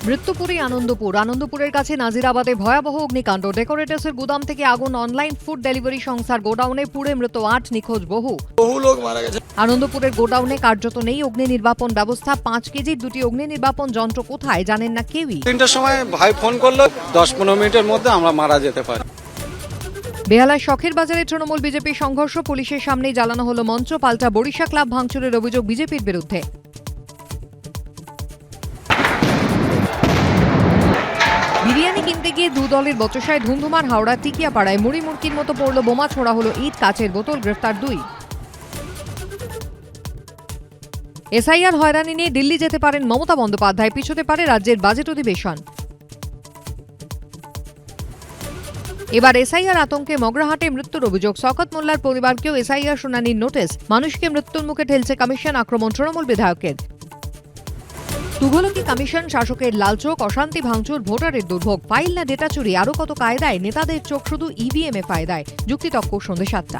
মৃত্যুপুরী আনন্দপুরের কাছে নাজিরাবাদে ভয়াবহ অগ্নিকাণ্ড। ডেকোরেটার্সের গুদাম থেকে আগুন, অনলাইন ফুড ডেলিভারি সংস্থার গোডাউনে পুড়ে মৃত ৮, নিখোঁজ বহু লোক মারা গেছে। আনন্দপুরের গোডাউনে কার্যত নেই অগ্নি নির্বাপন ব্যবস্থা। ৫ কেজির ২টি অগ্নি নির্বাপন যন্ত্র কোথায় জানেন না কেউই। ৩টার সময় ভাই ফোন করলো, ১০-১৫ মিনিটের মধ্যে আমরা মারা যেতে পারি। বেহালার শখের বাজারে তৃণমূল বিজেপি সংঘর্ষ, পুলিশের সামনেই জ্বালানো হলো মঞ্চ। পাল্টা বরিশা ক্লাব ভাঙচুরের অভিযোগ বিজেপির বিরুদ্ধে। বিরিয়ানি কিনতে গিয়ে দু দলের বচসায় ধুন্ধুমার হাওড়া টিকিয়াপাড়ায়। মুড়ি মুড়কির মতো পড়ল বোমা, ছোড়া হলো ইট, কাচের বোতল, গ্রেফতার ২। এসআইআর হয়রানি নিয়ে দিল্লি যেতে পারেন মমতা বন্দ্যোপাধ্যায়, পিছোতে পারে রাজ্যের বাজেট অধিবেশন। এবার এসআইআর আতঙ্কে মগরাহাটে মৃত্যুর অভিযোগ। শওকত মোল্লার পরিবারকেও এসআইআর শুনানির নোটিশ। মানুষকে মৃত্যুর মুখে ঠেলছে কমিশন, আক্রমণ তৃণমূল বিধায়কের। তুঘলকি কমিশন, শাসকের লালচোখ, অশান্তি, ভাঙচুর, ভোটারের দুর্ভোগ। ফাইল না ডেটা চুরি, আরও কত কায়দায় নেতাদের চোখ শুধু ইভিএম এ ফায়দায়। যুক্তিতক্ক সন্ধ্যে ৭টা।